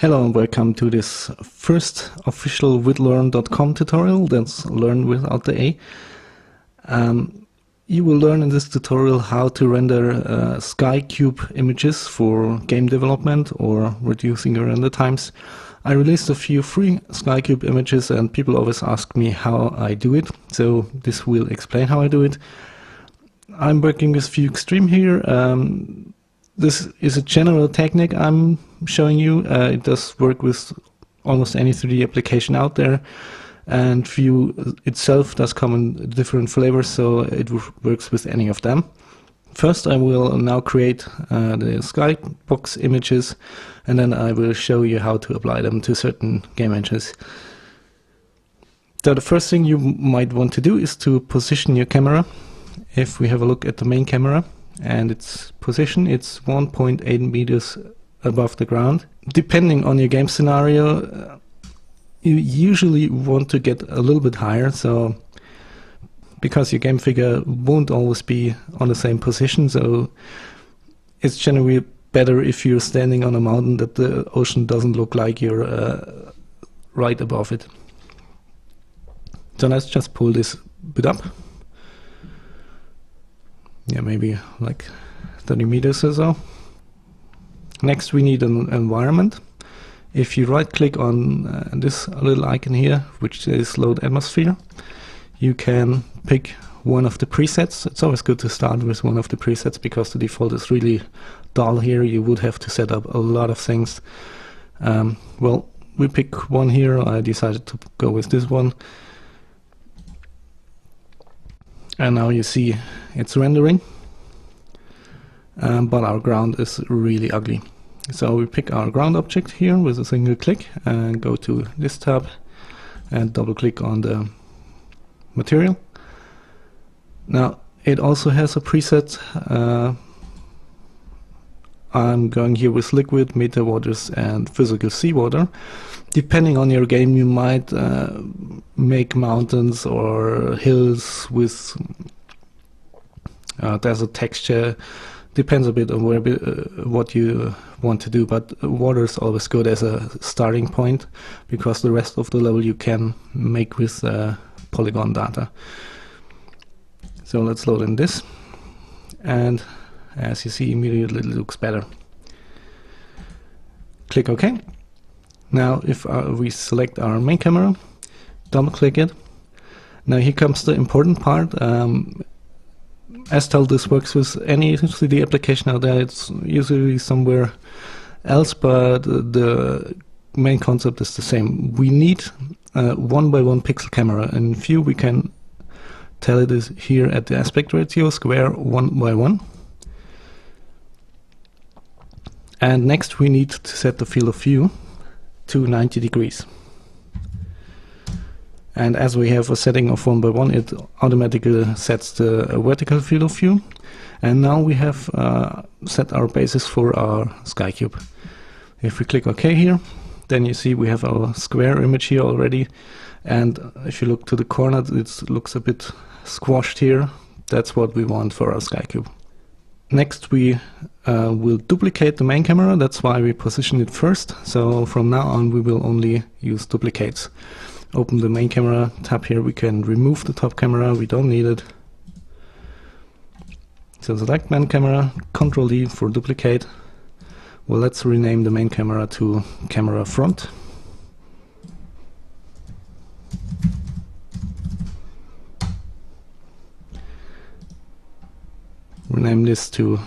Hello and welcome to this first official withlearn.com tutorial. That's learn without the A. You will learn in this tutorial how to render SkyCube images for game development or reducing your render times. I released a few free SkyCube images and people always ask me how I do it, so this will explain how I do it. I'm working with xStream here. This is a general technique I'm showing you. It does work with almost any 3D application out there, and Vue itself does come in different flavors, so it works with any of them. First, I will now create the skybox images, and then I will show you how to apply them to certain game engines. So the first thing you might want to do is to position your camera. If we have a look at the main camera and its position, it's 1.8 meters above the ground. Depending on your game scenario, you usually want to get a little bit higher, so because your game figure won't always be on the same position, so it's generally better if you're standing on a mountain that the ocean doesn't look like you're right above it. So let's just pull this bit up. Yeah, maybe like 30 meters or so. Next we need an environment. If you right click on this little icon here, which is load atmosphere, you can pick one of the presets. It's always good to start with one of the presets because the default is really dull here. You would have to set up a lot of things. Well, we pick one here. I decided to go with this one. And now you see it's rendering, but our ground is really ugly. So we pick our ground object here with a single click and go to this tab and double click on the material. Now it also has a preset. I'm going here with liquid, meta waters and physical seawater. Depending on your game, you might make mountains or hills with desert texture. Depends a bit on what you want to do, but water is always good as a starting point because the rest of the level you can make with polygon data. So let's load in this, and as you see, immediately it looks better. Click OK. Now if we select our main camera, double click it. Now here comes the important part. As told, this works with any 3D application out there. It's usually somewhere else, but the main concept is the same. We need a 1x1 pixel camera. In Vue we can tell it is here at the aspect ratio square 1x1. And next we need to set the field of view to 90 degrees. And as we have a setting of 1x1, it automatically sets the vertical field of view. And now we have set our basis for our SkyCube. If we click OK here, then you see we have our square image here already. And if you look to the corner, it looks a bit squashed here. That's what we want for our SkyCube. Next we will duplicate the main camera. That's why we position it first. So from now on we will only use duplicates. Open the main camera tab here. We can remove the top camera. We don't need it. So select main camera, Ctrl D for duplicate. Well, let's rename the main camera to camera front. Rename this to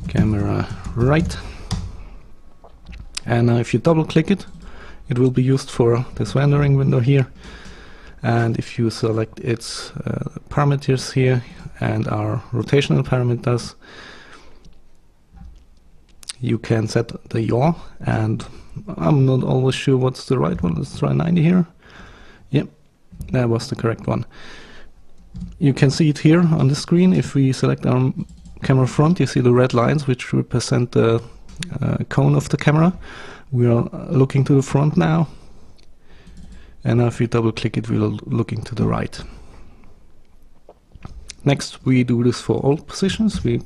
camera right. And now if you double click it, it will be used for this rendering window here. And if you select its parameters here and our rotational parameters, you can set the yaw, and I'm not always sure what's the right one. Let's try 90 here. Yep, that was the correct one. You can see it here on the screen. If we select our camera front, you see the red lines which represent the cone of the camera. We are looking to the front now, and now if you double click it, we're looking to the right. Next we do this for all positions. We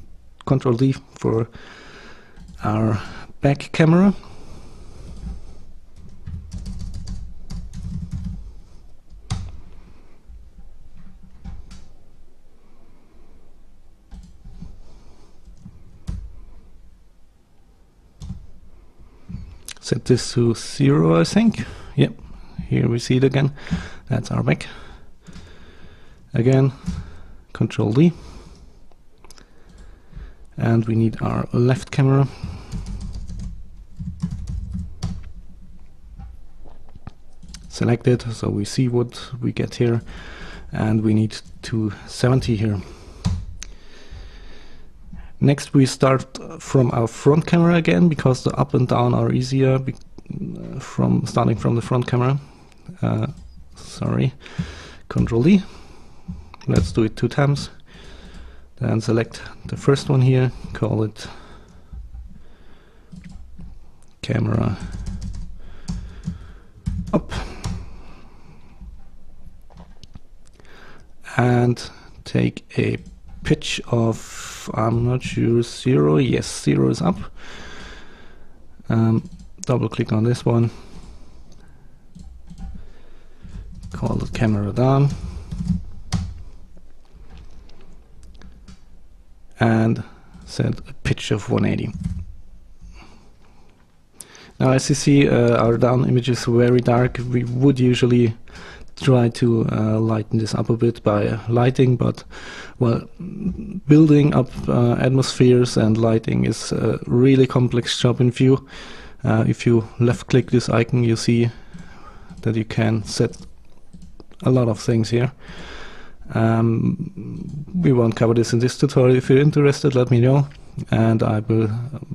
Ctrl D for our back camera. set this to 0, I think. Yep, here we see it again. That's our back. Again, Control D. And we need our left camera. Select it so we see what we get here. And we need 270 here. Next we start from our front camera again, because the up and down are easier starting from the front camera. Sorry, Control D. Let's do it 2 times. Then select the first one here, call it camera up. And take a pitch of, I'm not sure, 0. Yes, 0 is up. Double click on this one. Call the camera down. And set a pitch of 180. Now, as you see, our down image is very dark. We would usually try to lighten this up a bit by lighting, but well, building up atmospheres and lighting is a really complex job in Vue. If you left click this icon, you see that you can set a lot of things here. We won't cover this in this tutorial. If you're interested, let me know, and I will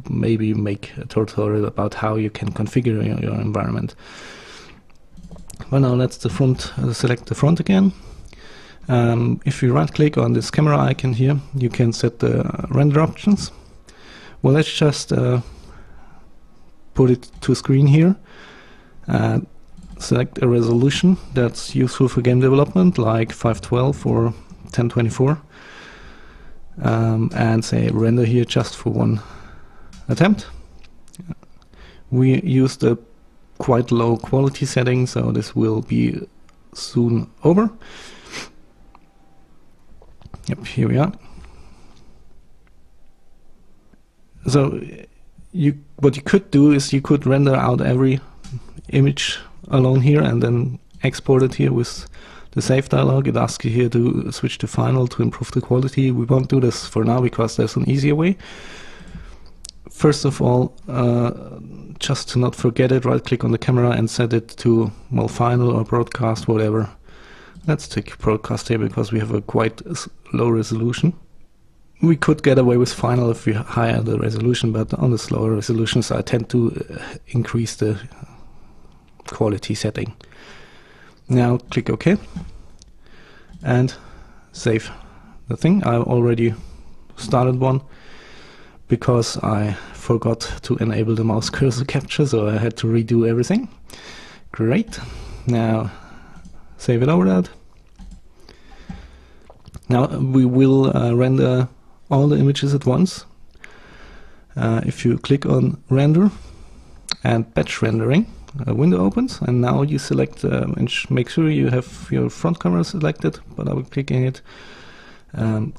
maybe make a tutorial about how you can configure your environment. Well, now let's select the front again. If you right click on this camera icon here, you can set the render options. Well, let's just put it to screen here. Select a resolution that's useful for game development, like 512 or 1024, and say render here just for 1 attempt. We used a quite low quality setting, so this will be soon over. Yep, here we are. So what you could do is you could render out every image alone here and then export it here with the save dialog. It asks you here to switch to final to improve the quality. We won't do this for now because there's an easier way. First of all, just to not forget it, right click on the camera and set it to, well, final or broadcast, whatever. Let's take broadcast here because we have a quite low resolution. We could get away with final if we higher the resolution, but on the slower resolutions I tend to increase the quality setting. Now click OK and save the thing. I already started one because I forgot to enable the mouse cursor capture, so I had to redo everything. Great. Now save it over that. Now we will render all the images at once. If you click on render and batch rendering, a window opens, and now you select and make sure you have your front camera selected, but I will click in it,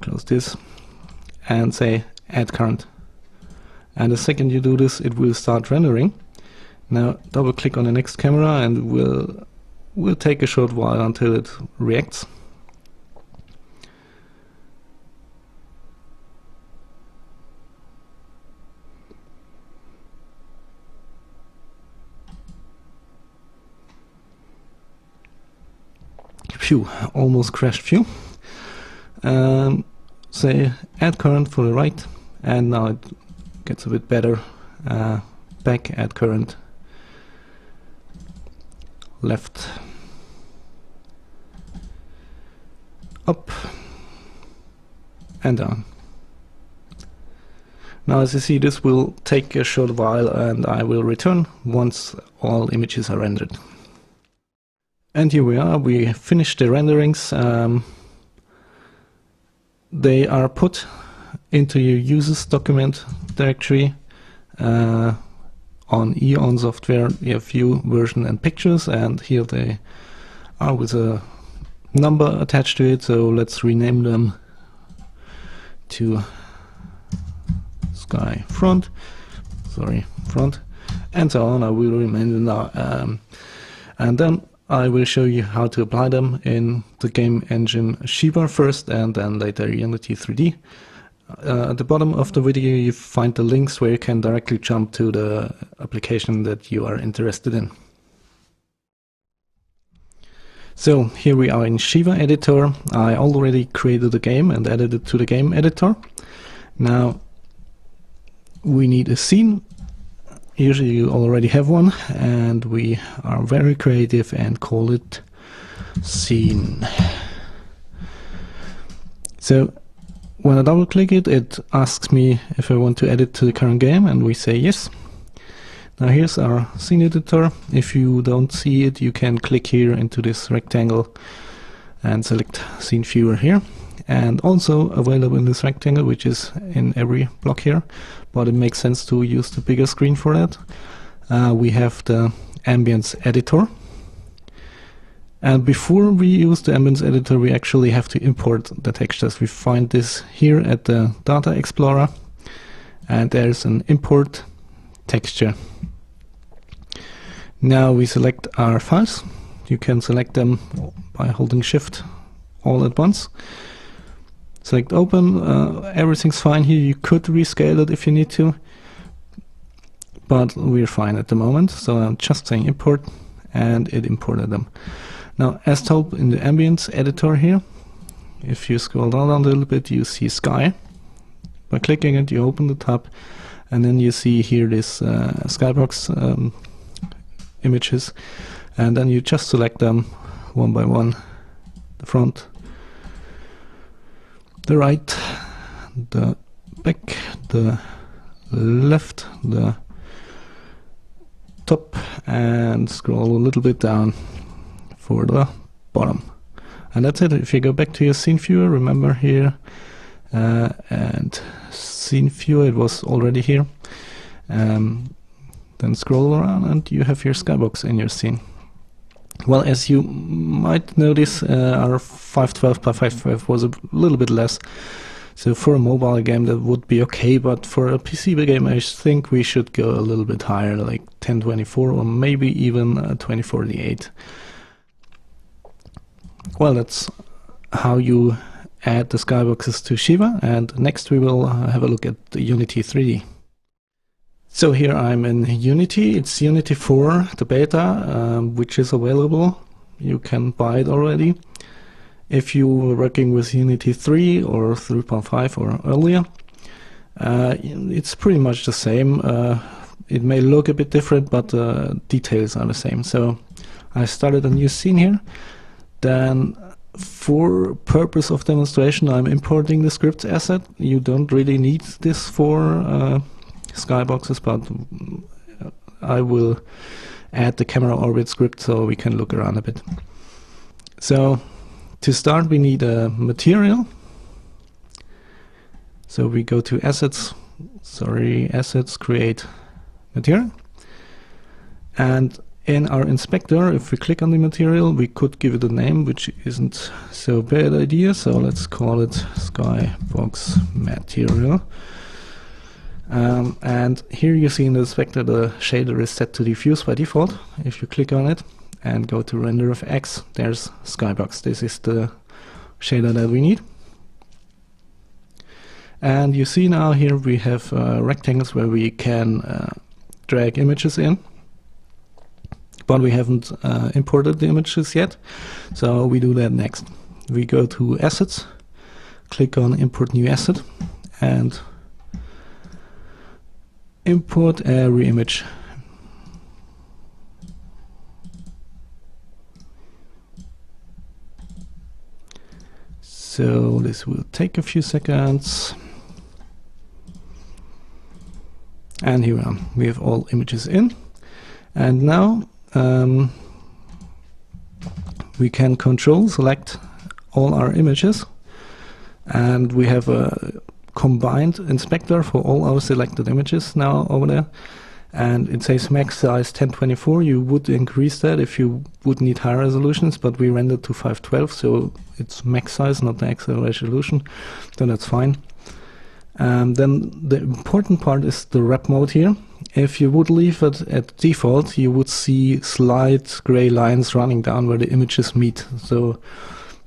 close this and say add current. And the second you do this, it will start rendering. Now double click on the next camera and we'll take a short while until it reacts. Phew, almost crashed. Phew. Say add current for the right, and now it gets a bit better. Back, add current, left, up, and down. Now as you see, this will take a short while and I will return once all images are rendered. And here we are, we finished the renderings. They are put into your users document directory. On Eon software you have view, version and pictures, and here they are with a number attached to it, so let's rename them to Sky Front, and so on. I will remain in now, and then I will show you how to apply them in the game engine ShiVa first, and then later Unity 3D. At the bottom of the video you find the links where you can directly jump to the application that you are interested in. So here we are in ShiVa editor. I already created the game and added it to the game editor. Now we need a scene. Usually you already have one, and we are very creative and call it scene. So when I double click it, it asks me if I want to add it to the current game, and we say yes. Now here's our scene editor. If you don't see it, you can click here into this rectangle and select scene viewer here. And also available in this rectangle, which is in every block here, but it makes sense to use the bigger screen for that. We have the ambience editor. And before we use the ambience editor, we actually have to import the textures. We find this here at the Data Explorer, and there's an import texture. Now we select our files. You can select them by holding Shift all at once. Select open, everything's fine here. You could rescale it if you need to, but we're fine at the moment. So I'm just saying import, and it imported them. Now, as told in the ambience editor here, if you scroll down a little bit, you see sky. By clicking it, you open the tab, and then you see here this skybox images, and then you just select them one by one: the front, the right, the back, the left, the top, and scroll a little bit down for the bottom. And that's it. If you go back to your scene viewer, remember here, and scene viewer, it was already here. Then scroll around and you have your skybox in your scene. Well, as you might notice, our 512 by 512 was a little bit less. So for a mobile game that would be okay, but for a PC game I think we should go a little bit higher, like 1024 or maybe even 2048. Well, that's how you add the skyboxes to ShiVa, and next we will have a look at the Unity 3D. So here I'm in Unity. It's Unity 4, the beta, which is available. You can buy it already. If you were working with Unity 3 or 3.5 or earlier, it's pretty much the same. It may look a bit different, but the details are the same. So I started a new scene here. Then for purpose of demonstration, I'm importing the script asset. You don't really need this for skyboxes, but I will add the camera orbit script so we can look around a bit. So to start, we need a material. So we go to assets, create material. And in our inspector, if we click on the material, we could give it a name, which isn't so bad idea. So let's call it skybox material. And here you see in the inspector the shader is set to diffuse by default. If you click on it and go to render of X, there's skybox. This is the shader that we need. And you see now here we have rectangles where we can drag images in, but we haven't imported the images yet, so we do that next. We go to assets, click on import new asset, and import every image. So this will take a few seconds. And here we have all images in. And now we can control select all our images. And we have a combined inspector for all our selected images now over there, and it says max size 1024. You would increase that if you would need higher resolutions, but we rendered to 512, so it's max size, not the actual resolution, so that's fine. Then the important part is the wrap mode here. If you would leave it at default, you would see slight gray lines running down where the images meet. So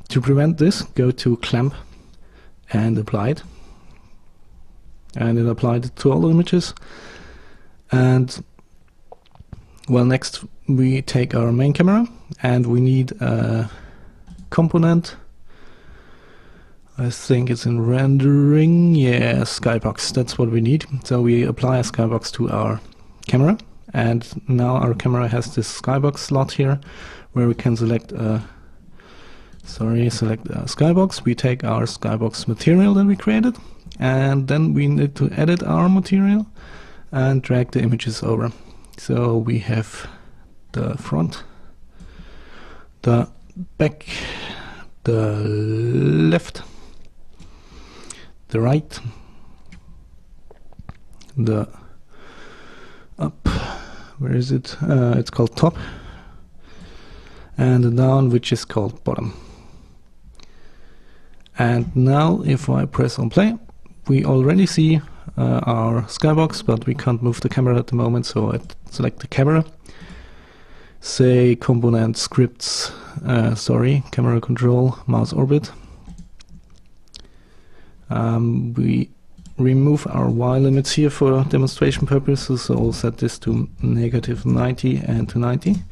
to prevent this, go to clamp and apply it. And it applied it to all the images. And well, next we take our main camera and we need a component. I think it's in rendering, yeah, skybox, that's what we need. So we apply a skybox to our camera, and now our camera has this skybox slot here where we can select a skybox. We take our skybox material that we created, and then we need to edit our material and drag the images over. So we have the front, the back, the left, the right, the up, where is it? It's called top, and the down, which is called bottom. And now if I press on play, we already see our skybox, but we can't move the camera at the moment, so I select the camera, say component scripts, camera control, mouse orbit. We remove our Y limits here for demonstration purposes, so I'll set this to -90 and to 90.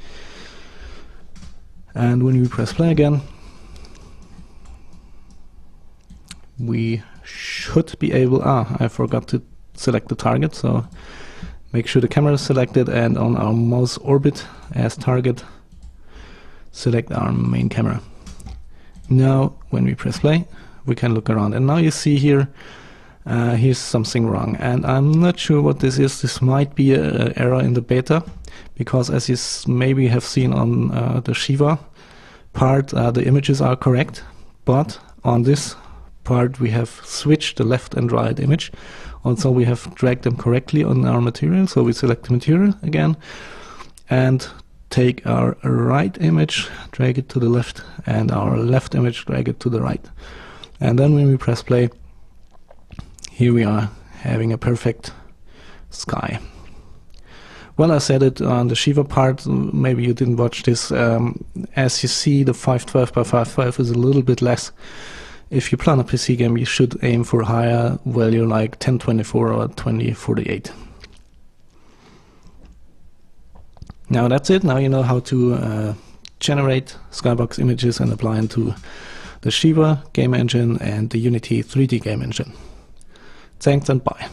And when we press play again, we should be able, I forgot to select the target, so make sure the camera is selected, and on our mouse orbit as target, select our main camera. Now when we press play, we can look around, and now you see here, here's something wrong, and I'm not sure what this is. This might be an error in the beta, because as you maybe have seen on the ShiVa part, the images are correct, but on this part we have switched the left and right image. Also we have dragged them correctly on our material, so we select the material again and take our right image, drag it to the left, and our left image, drag it to the right. And then when we press play, here we are having a perfect sky. Well, I said it on the ShiVa part, maybe you didn't watch this. As you see, the 512 by 512 is a little bit less. If you plan a PC game, you should aim for higher value like 1024 or 2048. Now that's it. Now you know how to generate skybox images and apply them to the ShiVa game engine and the Unity 3D game engine. Thanks and bye.